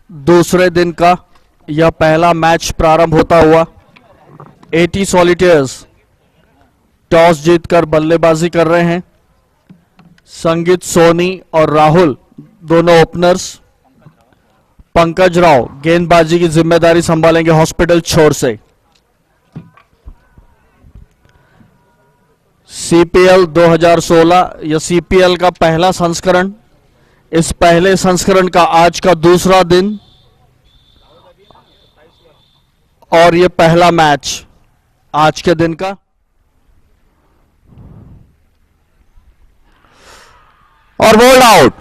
दूसरे दिन का यह पहला मैच प्रारंभ होता हुआ एटी सॉलिटेयर्स टॉस जीतकर बल्लेबाजी कर रहे हैं। संगीत सोनी और राहुल दोनों ओपनर्स। पंकज राव गेंदबाजी की जिम्मेदारी संभालेंगे हॉस्पिटल छोर से। सीपीएल 2016 यह सीपीएल का पहला संस्करण। इस पहले संस्करण का आज का दूसरा दिन और यह पहला मैच आज के दिन का। और बोल्ड आउट।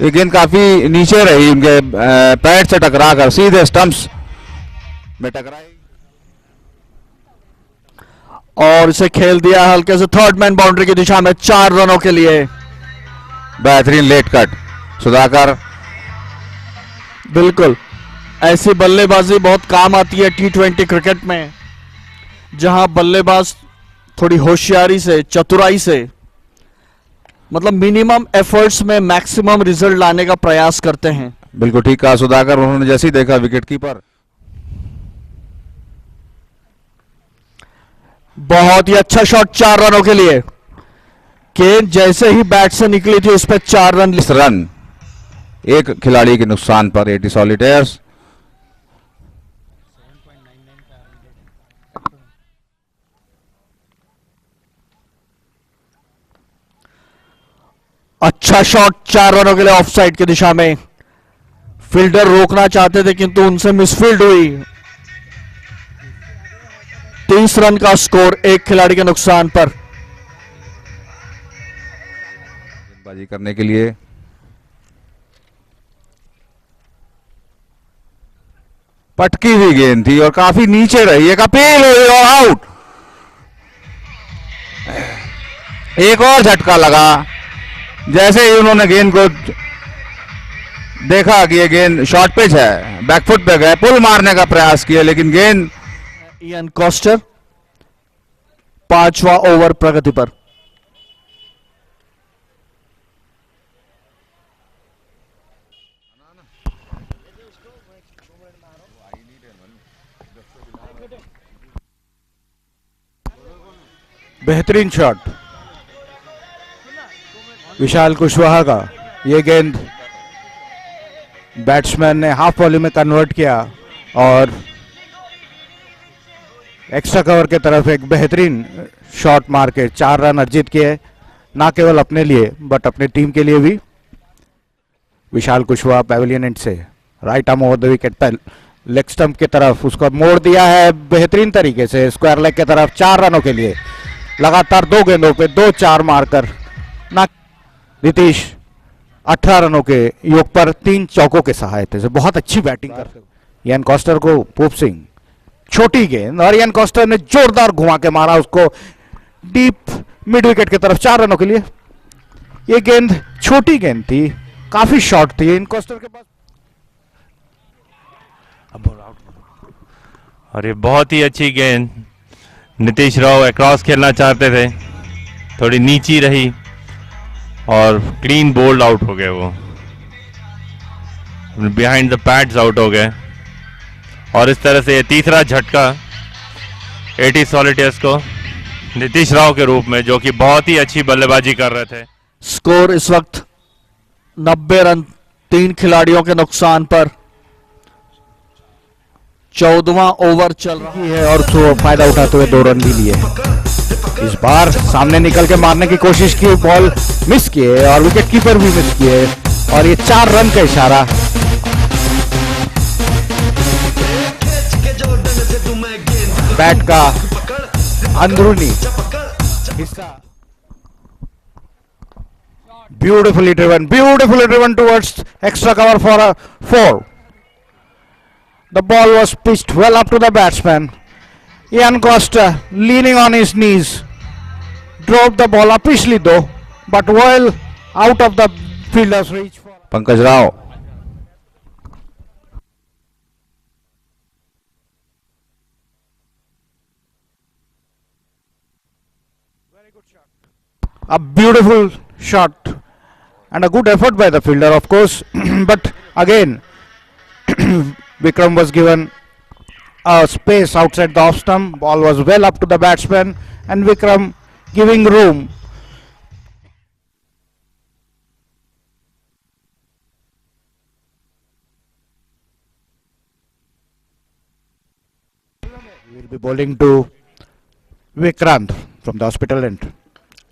ये गेंद काफी नीचे रही, उनके पैड से टकराकर सीधे स्टंप्स में टकराई और इसे खेल दिया हल्के से थर्ड मैन बाउंड्री की दिशा में 4 रनों के लिए। बेहतरीन लेट कट सुधाकर। बिल्कुल ऐसी बल्लेबाजी बहुत काम आती है T20 क्रिकेट में, जहां बल्लेबाज थोड़ी होशियारी से, चतुराई से, मतलब मिनिमम एफर्ट्स में मैक्सिमम रिजल्ट लाने का प्रयास करते हैं। बिल्कुल ठीक कहा सुधाकर। उन्होंने जैसे ही देखा विकेट कीपर, बहुत ही अच्छा शॉट 4 रनों के लिए। गेंद जैसे ही बैट से निकली थी उस पर 4 रन। इस रन एक खिलाड़ी के नुकसान पर एटी सॉलिटेयर्स। अच्छा शॉट 4 रनों के लिए ऑफ साइड की दिशा में। फील्डर रोकना चाहते थे किंतु उनसे मिसफील्ड हुई। 30 रन का स्कोर एक खिलाड़ी के नुकसान पर। गेंदबाजी करने के लिए पटकी हुई गेंद थी और काफी नीचे रही। एक अपील हुई और आउट। एक और झटका लगा जैसे ही उन्होंने गेंद को देखा कि ये गेंद शॉर्ट पिच है, बैकफुट पे गए, पुल मारने का प्रयास किया लेकिन गेंद। इयन कॉस्टर 5वां ओवर प्रगति पर। बेहतरीन शॉट विशाल कुशवाहा का। ये गेंद बैट्समैन ने हाफ वॉल्यूम में कन्वर्ट किया और एक्स्ट्रा कवर के तरफ एक बेहतरीन शॉट मार के 4 रन अर्जित किए, ना केवल अपने लिए बट अपने टीम के लिए भी। विशाल कुशवाहा पैवेलियन एंड से right arm over the wicket पर लेग स्टंप की तरफ उसको मोड़ दिया है बेहतरीन तरीके से स्क्वायर लेग की तरफ। 4 रनों के लिए लगातार 2 गेंदों पे 2-4 मारकर ना नीतीश 18 रनों के योग पर 3 चौकों के सहायता से बहुत अच्छी बैटिंग कर। इयन कॉस्टर को पूप सिंह छोटी गेंद और इयन कॉस्टर ने जोरदार घुमा के मारा उसको डीप मिड विकेट की तरफ 4 रनों के लिए। ये गेंद छोटी गेंद थी, काफी शॉर्ट थी इयन कॉस्टर के पास। और ये बहुत ही अच्छी गेंद नीतीश राव अक्रॉस खेलना चाहते थे, थोड़ी नीची रही और क्लीन बोल्ड आउट हो गए। वो बिहाइंड द पैड्स आउट हो गए और इस तरह से ये तीसरा झटका एटी सॉलिटेयर्स को नीतीश राव के रूप में, जो कि बहुत ही अच्छी बल्लेबाजी कर रहे थे। स्कोर इस वक्त 90 रन 3 खिलाड़ियों के नुकसान पर। 14वां ओवर चल रही है और उसको फायदा उठाते हुए 2 रन भी लिए। इस बार सामने निकल के मारने की कोशिश की, बॉल मिस किए और विकेट कीपर भी मिस किए और ये 4 रन का इशारा। बैट का अंदरूनी हिस्सा Beautifully driven towards extra cover for a 4. The ball was pitched well up to the batsman. Ian Costa, leaning on his knees, drove the ball upishly though, but well out of the fielder's reach. Pankaj Rao A beautiful shot and a good effort by the fielder, of course. But again, Vikram was given a space outside the off stump. Ball was well up to the batsman, and Vikram giving room. We will be bowling to Vikrant from the hospital end.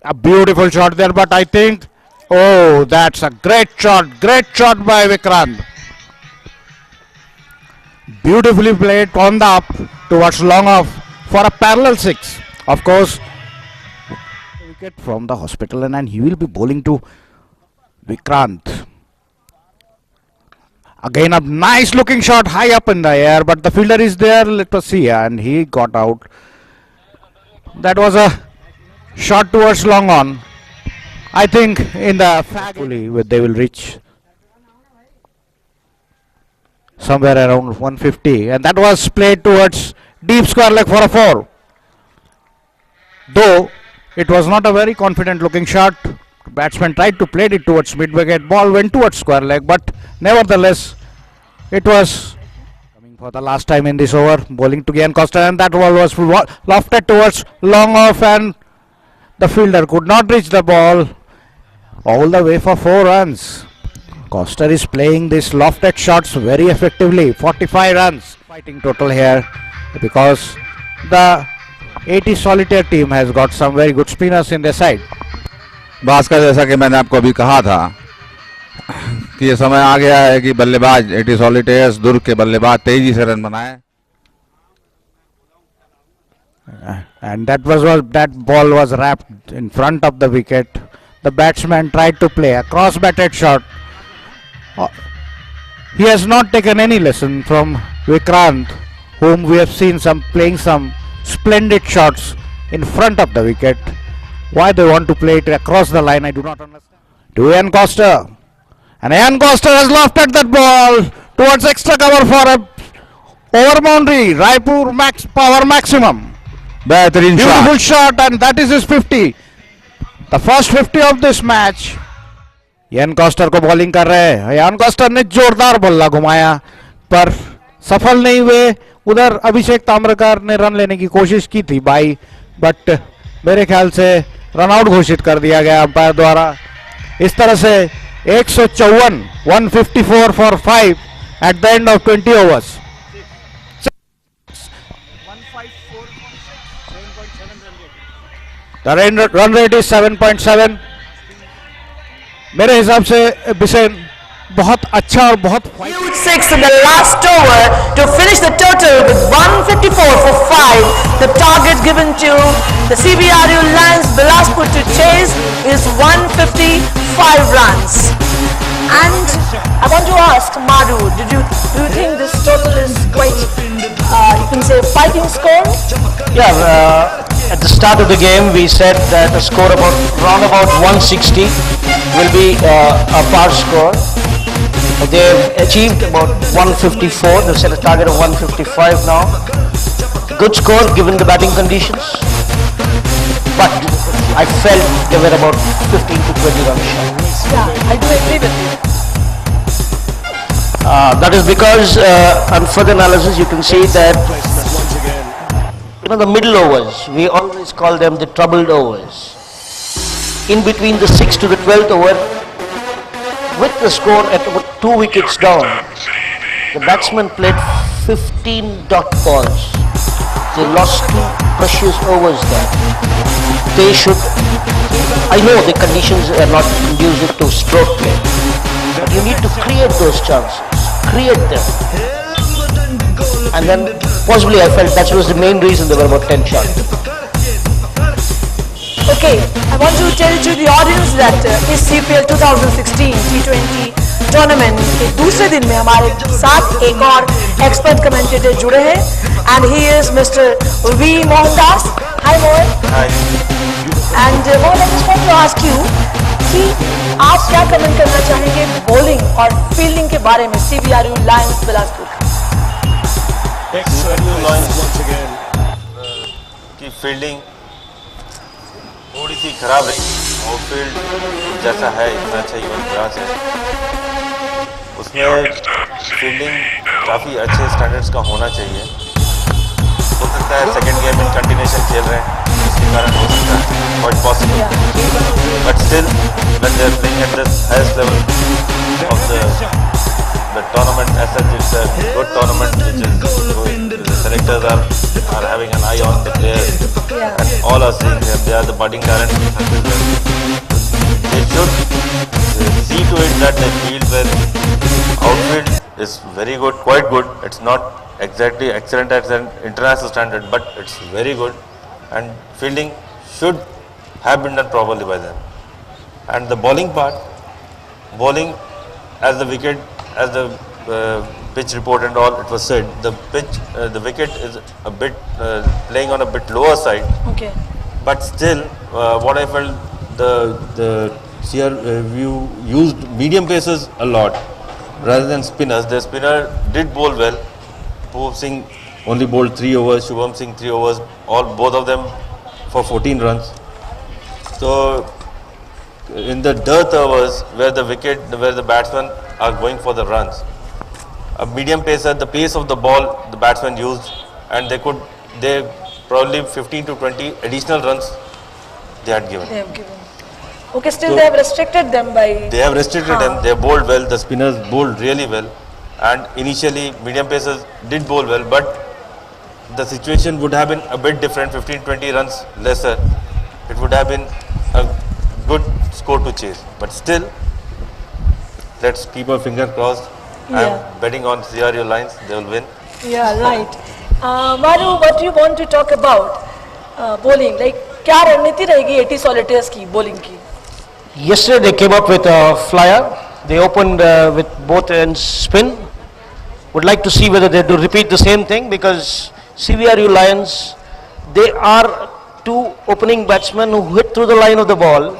A beautiful shot there, but I think, oh, that's a great shot by Vikrant. Beautifully played on the up towards long off for a parallel 6. Of course, wicket from the hospital and he will be bowling to Vikrant. Again a nice looking shot high up in the air, but the fielder is there, let us see, and he got out. That was a shot towards long on. I think in the they will reach somewhere around 150, and that was played towards deep square leg for a 4. Though it was not a very confident looking shot, batsman tried to play it towards mid wicket, ball went towards square leg, but nevertheless it was coming for the last time in this over, bowling to Ian Costa, and that ball was lofted towards long off, and the fielder could not reach the ball all the way for 4 runs. Costa is playing these lofted shots very effectively. 45 runs fighting total here, because the 80 solitaire team has got some very good spinners in their side. Bhaskar, जैसा कि मैंने आपको अभी कहा था कि ये समय आ गया है कि बल्लेबाज 80 सॉलिटेयर्स दुर्ग के बल्लेबाज तेजी से रन बनाए. And that ball was wrapped in front of the wicket. The batsman tried to play a cross-batted shot. He has not taken any lesson from Vikrant, whom we have seen playing some splendid shots in front of the wicket. Why they want to play it across the line, I do not understand. To Ian Costa, and Ian Costa has lofted that ball towards extra cover for a over boundary. Raipur power maximum. बेहतरीन Beautiful shot, and that is his 50. The first 50 of this match. Ian Costa को bowling कर रहे हैं. Ian Costa ने जोरदार बल्ला घुमाया, पर सफल नहीं हुए. उधर अभिषेक ताम्रकार ने रन लेने की कोशिश की थी बाई, बट मेरे ख्याल से रन आउट घोषित कर दिया गया अंपायर द्वारा. इस तरह से 154 154 for 5 at the end of 20 overs. The run rate is 7.7. मेरे हिसाब से बिसेन बहुत अच्छा और बहुत Huge 6 in the last over to finish the total with 154 for 5. The target given to the CBRU Lions Bilaspur to chase is 155 runs. And I want to ask Madhu, do you think this total is quite, you can say, fighting score? Yeah, at the start of the game we said that a score round about 160 will be a par score. They've achieved about 154. They've set a target of 155 now. Good score given the batting conditions, but I felt they were about 15 to 20 runs short. Yeah, I do agree with you. That is because on further analysis you can see that the middle overs, we always call them the troubled overs. In between the 6th to the 12th over, with the score at 2 wickets down, the batsmen played 15 dot balls. They lost 2 precious overs there. They should, I know the conditions are not conducive to stroke play, but you need to create those chances, create them. And then possibly I felt that was the main reason there were about 10 shots. Okay, I want to tell to the audience that इस CPL 2016 T20 tournament के दूसरे दिन में हमारे साथ एक और expert commentator जुड़े हैं and he is Mr. V. Mohandas. Hi Mohan. Hi. And Mohan, I just want to ask you कि आप क्या कमेंट करना चाहेंगे बॉलिंग और फील्डिंग के बारे में CBRU लायंस बिलासपुर की फील्डिंग थोड़ी सी खराब रही। आउटफील्ड जैसा है इतना अच्छा इवन ग्रास है, उसमें फील्डिंग काफ़ी अच्छे स्टैंडर्ड्स का होना चाहिए। हो सकता है सेकंड गेम में कंटिन्यूशन खेल रहे हैं, इसके कारण हो सकता है, quite possible. But still, when they are playing at the highest level of the tournament as such, it's a good tournament which is going. The selectors are having an eye on the players, and all are seeing them. They are the budding talent. They should see to it that the field where outfield is very good, quite good. It's not exactly excellent at an international standard, but it's very good, and fielding should have been done properly by them. And the bowling part, bowling as the wicket, as the pitch report and all, it was said the pitch, the wicket is a bit playing on a bit lower side. Okay. But still, what I felt, the CRU used medium pacers a lot rather than spinners. The spinner did bowl well. Poop Singh only bowled 3 overs, Shubham Singh 3 overs, both of them for 14 runs. So in the dearth overs where the batsmen are going for the runs, a medium pacer, the pace of the ball the batsmen used, and they probably 15 to 20 additional runs they had given. They have given. Okay, still they have restricted them by. They have restricted them. They bowled well. The spinners bowled really well, and initially medium pacers did bowl well, but the situation would have been a bit different. 15-20 runs lesser, it would have been a good score to chase. But still, let's keep our finger crossed. I'm betting on CRU Lions. They will win. Yeah, right. Maru, what do you want to talk about bowling? Like, क्या रणनीति रहेगी 80 solitaires की bowling की? Yesterday they came up with a flyer. They opened with both ends spin. Would like to see whether they do repeat the same thing, because CBRU Lions, they are two opening batsmen who hit through the line of the ball.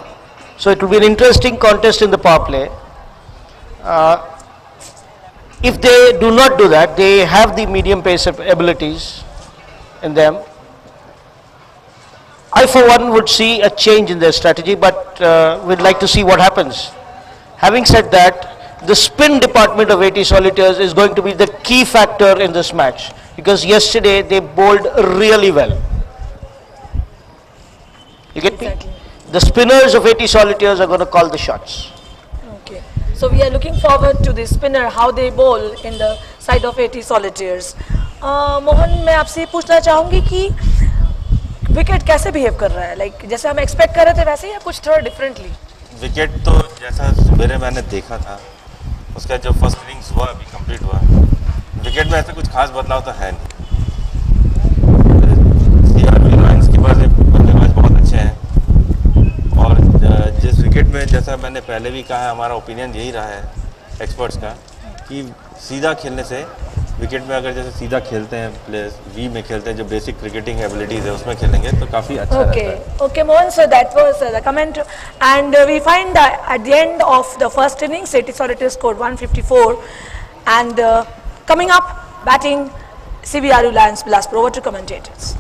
So it will be an interesting contest in the power play. If they do not do that, they have the medium pace abilities in them. I for one would see a change in their strategy, but we'd like to see what happens. Having said that, the spin department of 80 solitaires is going to be the key factor in this match, because yesterday they bowled really well. You get me? The spinners of 80 solitaires are going to call the shots. Okay. So we are looking forward to the spinner, how they bowl in the side of 80 solitaires. Mohan, मैं आपसे पूछना चाहूँगी कि wicket कैसे behave कर रहा है, like जैसे हम एक्सपेक्ट कर रहे थे वैसे या कुछ थोड़ा डिफरेंटली? विकेट तो जैसा सवेरे मैंने देखा था, उसका जो फर्स्ट इनिंग्स हुआ अभी कंप्लीट हुआ, विकेट में ऐसा कुछ खास बदलाव तो है नहीं। CRU लायंस के पास बल्लेबाज बहुत अच्छे हैं, और जिस विकेट में, जैसा मैंने पहले भी कहा है, हमारा ओपिनियन यही रहा है एक्सपर्ट्स का कि सीधा खेलने से, विकेट में अगर जैसे सीधा खेलते हैं प्लेयर्स, वी में खेलते हैं, जो बेसिक क्रिकेटिंग एबिलिटीज है उसमें खेलेंगे तो काफ़ी अच्छा रहता है। Okay, Mohan, so that was the comment, and we find that at the end of the first innings, 80 solitaires scored 154, and coming up, batting CBRU Lions Bilaspur. Over to commentators.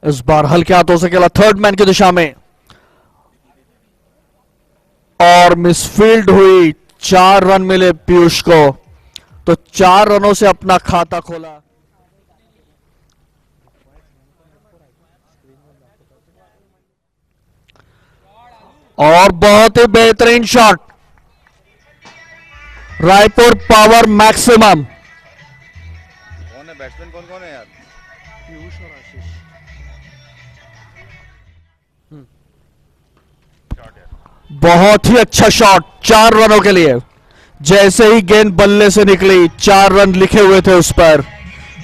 इस बार हल्के हाथों से खेला थर्ड मैन की दिशा में और misfield हुई, 4 run मिले पीयूष को, तो 4 रनों से अपना खाता खोला। और बहुत ही बेहतरीन शॉट, रायपुर पावर मैक्सिमम। कौन है बैट्समैन, कौन है यार? पीयूष और आशीष। बहुत ही अच्छा शॉट 4 रनों के लिए। जैसे ही गेंद बल्ले से निकली 4 रन लिखे हुए थे उस पर।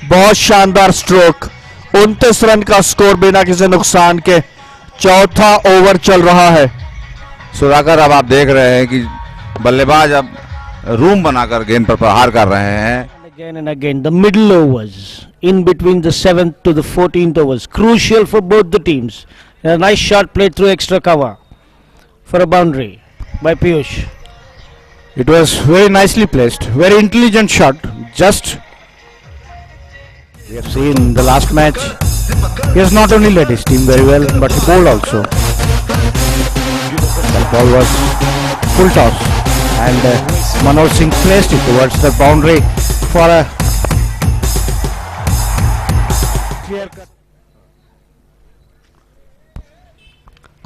बहुत शानदार स्ट्रोक। 29 रन का स्कोर बिना किसी नुकसान के। चौथा ओवर चल रहा है। सुधाकर, अब आप देख रहे हैं कि बल्लेबाज अब रूम बनाकर गेंद पर प्रहार कर रहे हैं। Again and again, the middle overs, in between the 7th to the 14th overs, crucial for both the teams. A nice shot played through extra cover for a boundary by Piyush. It was very nicely placed, very intelligent shot. Just we have seen the last match. He has not only led his team very well, but he bowled also. The ball was full toss, and Manoj Singh placed it towards the boundary for a clear cut.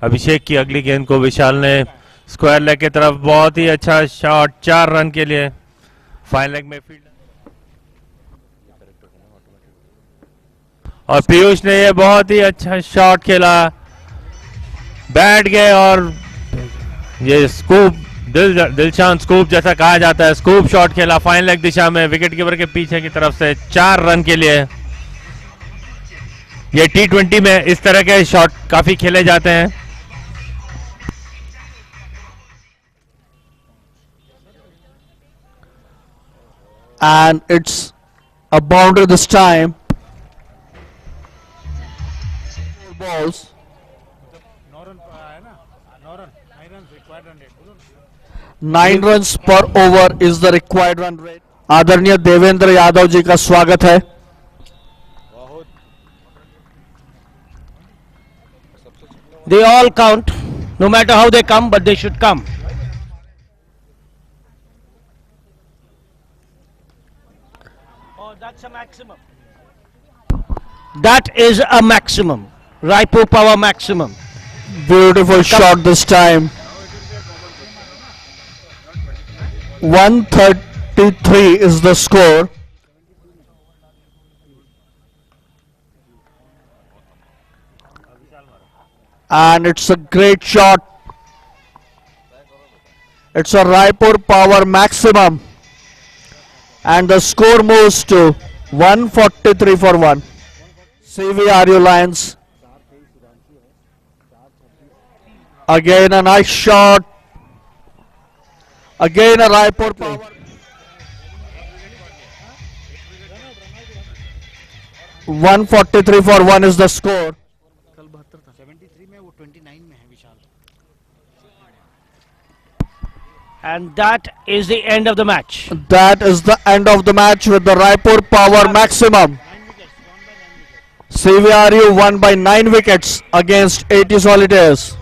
अभिषेक की अगली गेंद को विशाल ने square leg की तरफ, बहुत ही अच्छा shot 4 run के लिए। फाइन लेग में फील्ड और पीयूष ने ये बहुत ही अच्छा शॉट खेला, बैठ गए और ये स्कूप दिलशान स्कूप जैसा कहा जाता है, स्कूप शॉट खेला फाइन लेग दिशा में विकेट कीपर के पीछे की तरफ से 4 रन के लिए। ये T20 में इस तरह के शॉट काफी खेले जाते हैं। And it's a boundary this time. 4 balls. 9 runs per over is the required run rate. आदरणीय देवेंद्र यादव जी का स्वागत है। They all count, no matter how they come, but they should come. Oh, that's a maximum. That is a maximum. Raipur power maximum. Beautiful shot this time. 133 is the score. And it's a great shot. It's a Raipur power maximum. And the score moves to 143 for 1. CVRU Lions. Again a nice shot. Again a Raipur power. 143 for 1 is the score. And that is the end of the match. That is the end of the match with the Raipur power maximum. CVRU won by 9 wickets against 80 Solitaires.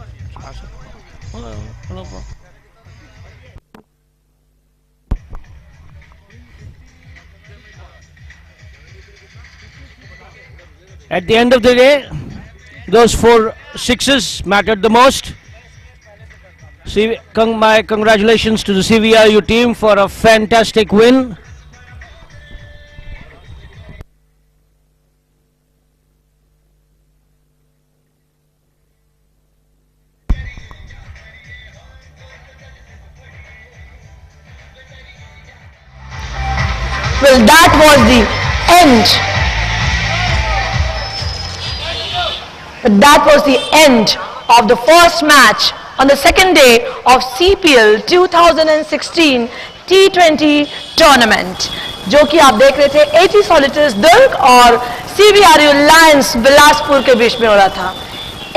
At the end of the day, those 4 sixes mattered the most. My congratulations to the CVRU team for a fantastic win. Well, that was the end. That was the end of the first match on the second day of CPL 2016 T20 tournament, जो कि आप देख रहे थे 80 Solitaires दुर्ग और CVRU Lions Bilaspur के बीच में हो रहा था।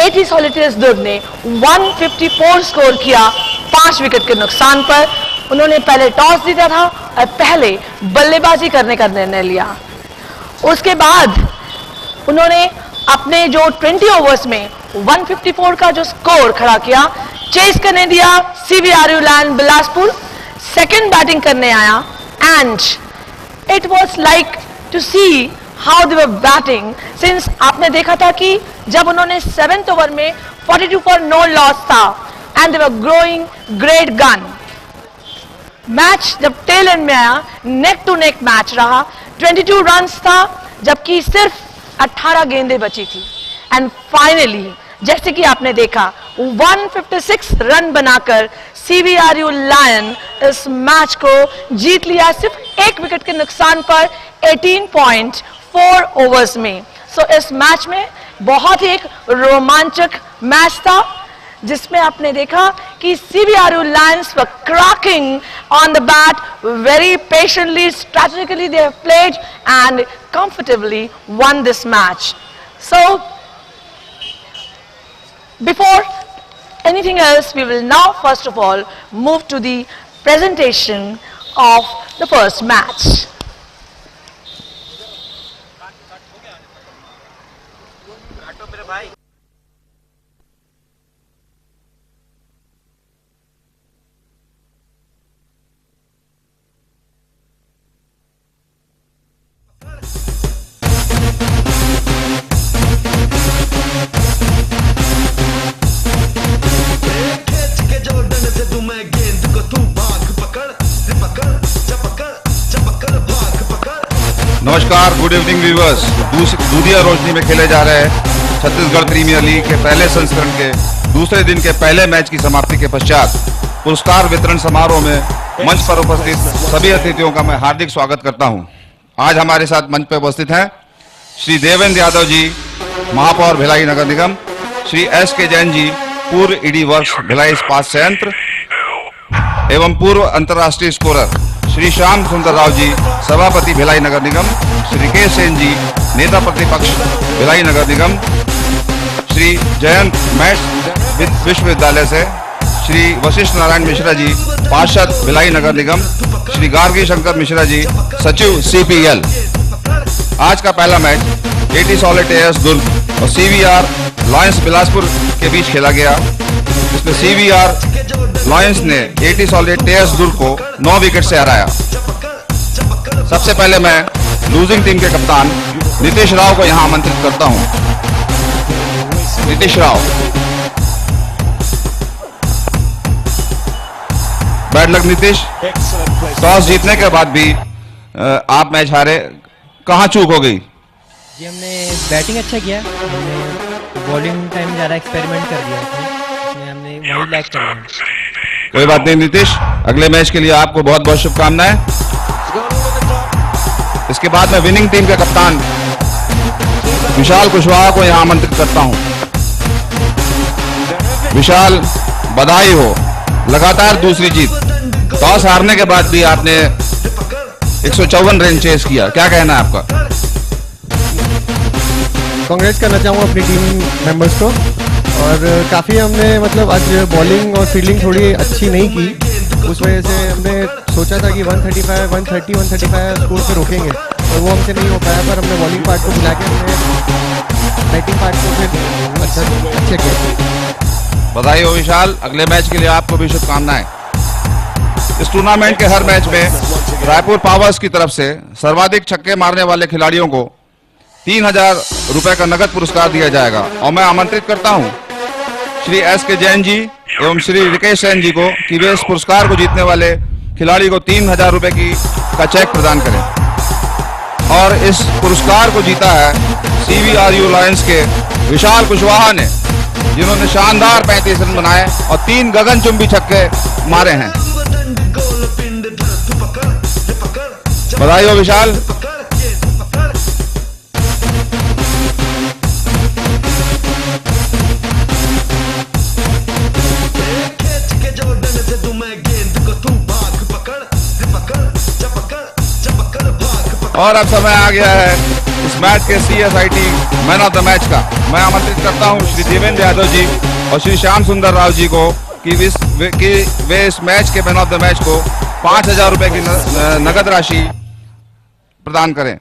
80 Solitaires दुर्ग ने 154 स्कोर किया 5 विकेट के नुकसान पर। उन्होंने पहले टॉस जीता था और पहले बल्लेबाजी करने का निर्णय लिया। उसके बाद उन्होंने अपने जो 20 ओवर्स में 154 का जो स्कोर खड़ा किया, चेस करने दिया CVRU Lions Bilaspur. Second batting करने आया and it was like to see how they were batting, since आपने देखा था कि जब उन्होंने 7th ओवर में 42 फॉर नो लॉस था and they were growing great gun. Match जब टेल एंड में आया, नेक टू नेक मैच रहा। 22 रन्स था जबकि सिर्फ 18 गेंदें बची थी एंड फाइनली जैसे कि आपने देखा 156 रन बनाकर CBRU लायन इस मैच को जीत लिया सिर्फ एक विकेट के नुकसान पर 18.4 ओवर्स में। सो इस मैच में बहुत ही एक रोमांचक मैच था जिसमें आपने देखा कि CBRU Lions were cracking on the bat very patiently, strategically they have played and comfortably won this match. So before anything else, we will now first of all move to the presentation of the first match. नमस्कार, good evening viewers. दूधिया रोशनी में खेले जा रहे Chhattisgarh premiere league के पहले संस्करण के दूसरे दिन के पहले मैच की समाप्ति के पश्चात पुरस्कार वितरण समारोह में मंच पर उपस्थित सभी अतिथियों का मैं हार्दिक स्वागत करता हूं। आज हमारे साथ मंच पर उपस्थित हैं श्री देवेंद्र यादव जी, महापौर भिलाई नगर निगम, श्री SK जैन जी, पूर्व ED वर्क्स भिलाई इस्पात संयंत्र एवं पूर्व अंतर्राष्ट्रीय स्कोरर श्री श्याम सुंदर राव जी, सभापति भिलाई नगर निगम, श्री रिकेश सेन जी, नेता प्रतिपक्ष भिलाई नगर निगम, श्री जयंत मैथ्स विश्वविद्यालय से, श्री वशिष्ठ नारायण मिश्रा जी, पार्षद भिलाई नगर निगम, श्री गार्गी शंकर मिश्रा जी, सचिव CPL। आज का पहला मैच AT सॉलिटेयर्स दुर्ग और CBR लायंस बिलासपुर के बीच खेला गया, जिसमें CBR लायंस ने AT सॉलिटेयर्स दुर्ग को 9 विकेट से हराया। सबसे पहले मैं लूजिंग टीम के कप्तान नीतीश राव को यहां आमंत्रित करता हूं। Nitish Rao. Bad luck Nitish. Toss जीतने के बाद भी आप मैच हारे, कहां चूक हो गई? जी हमने बैटिंग अच्छा किया, हमने बॉलिंग टाइम ज़्यादा एक्सपेरिमेंट कर दिया, इसमें हमने वही लैग कर लिया। कोई बात नहीं नीतीश, अगले मैच के लिए आपको बहुत बहुत शुभकामनाएं। इसके बाद मैं विनिंग टीम के कप्तान विशाल कुशवाहा को यहां आमंत्रित करता हूं। विशाल, बधाई हो, लगातार दूसरी जीत। टॉस हारने के बाद भी आपने 154 रन चेस किया, क्या कहना है आपका? कांग्रेस करना चाहूँगा अपनी टीम मेंबर्स को, और काफ़ी हमने मतलब आज बॉलिंग और फील्डिंग थोड़ी अच्छी नहीं की, उस वजह से हमने सोचा था कि 135, 130, 135 स्कोर पे रोकेंगे, और वो हमसे नहीं हो पाया। पर हमने बॉलिंग पार्ट को मिला के हमने बैटिंग पार्ट को फिर अच्छे किया। बधाई हो विशाल, अगले मैच के लिए आपको भी शुभकामनाएं। इस टूर्नामेंट के हर मैच में रायपुर पावर्स की तरफ से सर्वाधिक छक्के मारने वाले खिलाड़ियों को 3000 रुपए का नगद पुरस्कार दिया जाएगा, और मैं आमंत्रित करता हूं श्री SK जैन जी एवं श्री रिकेश सेन जी को कि वे इस पुरस्कार को जीतने वाले खिलाड़ी को 3000 रुपए का चेक प्रदान करें। और इस पुरस्कार को जीता है CBRU लायंस के विशाल कुशवाहा ने, जिन्होंने शानदार 35 रन बनाए और 3 गगनचुंबी छक्के मारे हैं। बधाई हो विशाल। और अब समय आ गया है इस मैच के CSIT man of the match का। मैं आमंत्रित करता हूं श्री देवेंद्र यादव जी और श्री श्याम सुंदर राव जी को कि वे इस मैच के मैन ऑफ द मैच को 5000 रुपए की नगद राशि प्रदान करें।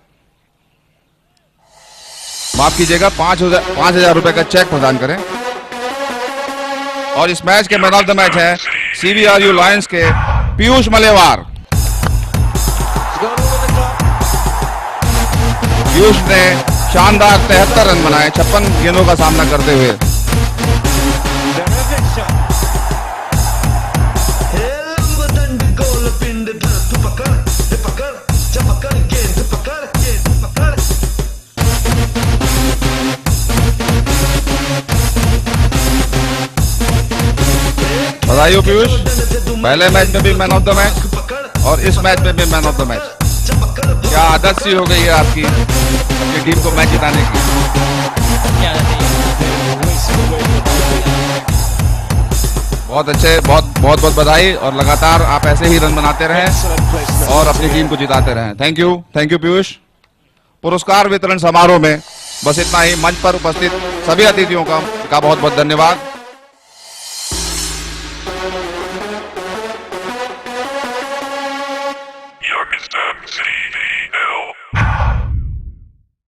माफ कीजिएगा, 5000 रुपए का चेक प्रदान करें। और इस मैच के मैन ऑफ द मैच है CBRU लायंस के पीयूष मलेवार। पीयूष ने शानदार 73 रन बनाए 56 गेंदों का सामना करते हुए। बधाई हो पीयूष, पहले मैच में भी मैन ऑफ द मैच और इस मैच में भी मैन ऑफ द मैच। क्या आदत सी हो गई है आपकी अपनी टीम को मैच जिताने की? बहुत अच्छे, बहुत बधाई और लगातार आप ऐसे ही रन बनाते रहें और अपनी टीम को जिताते रहें। Thank you Piyush. पुरस्कार वितरण समारोह में बस इतना ही। मंच पर उपस्थित सभी अतिथियों का बहुत बहुत धन्यवाद।